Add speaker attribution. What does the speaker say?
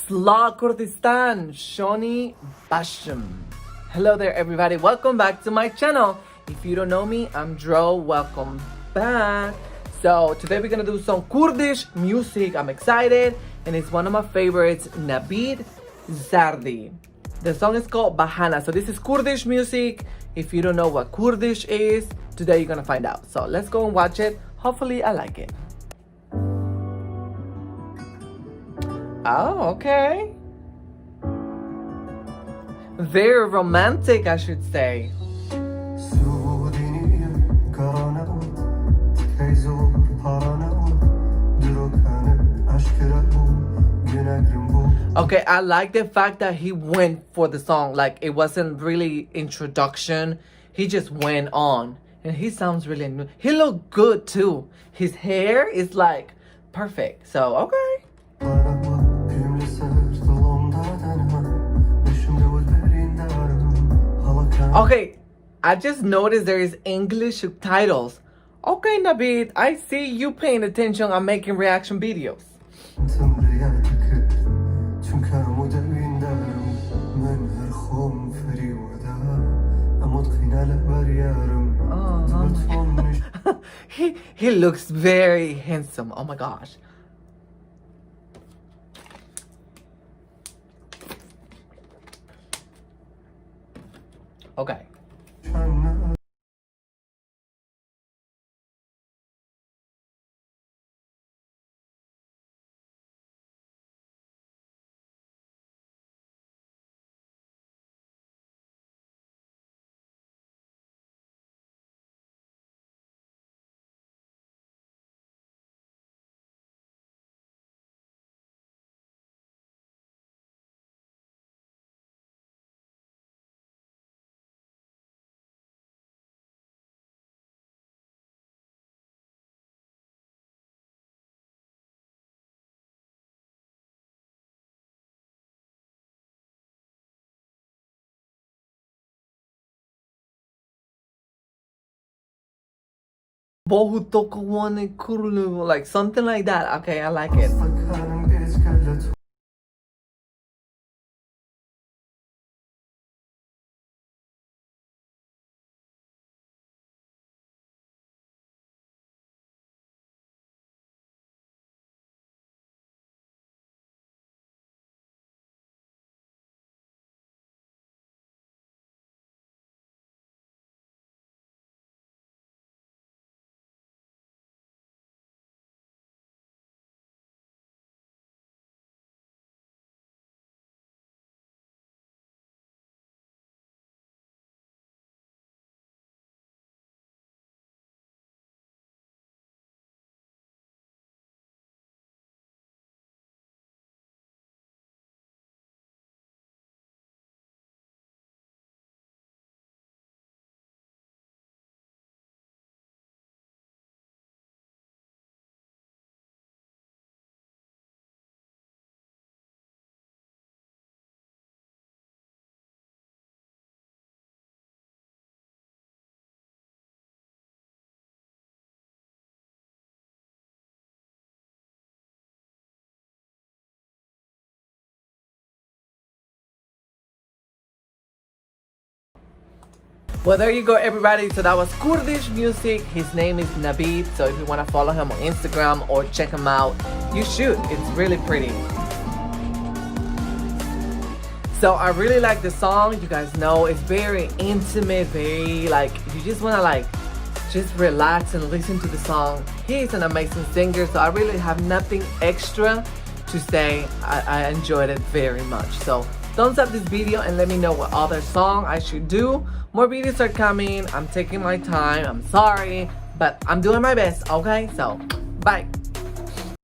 Speaker 1: Slaw Kurdistan, Shoni Basham. Hello there everybody, welcome back to my channel. If you don't know me, I'm Dro, welcome back. So today we're gonna do some Kurdish music. I'm excited and it's one of my favorites, Navid, Zardi. The song is called BAHANA. So this is Kurdish music. If you don't know what Kurdish is, today you're gonna find out. So let's go and watch it. Hopefully I like it. Oh, okay. Very romantic, I should say. Okay, I like the fact that he went for the song. Like, it wasn't really introduction. He just went on. And he sounds really new. He looked good too. His hair is like perfect. So, okay. Okay, I just noticed there is English subtitles. Okay, Navid, I see you paying attention. I'm making reaction videos. Oh, he looks very handsome. Oh my gosh. Okay. Like something like that. Okay, I like it. Well, there you go, everybody. So that was Kurdish music. His name is Navid. So if you want to follow him on Instagram or check him out, you should. It's really pretty. So I really like the song. You guys know it's very intimate, very like, you just want to like just relax and listen to the song. He's an amazing singer, so I really have nothing extra to say. I enjoyed it very much. So thumbs up this video and let me know what other song I should do. More videos are coming. I'm taking my time. I'm sorry, but I'm doing my best, okay? So, bye.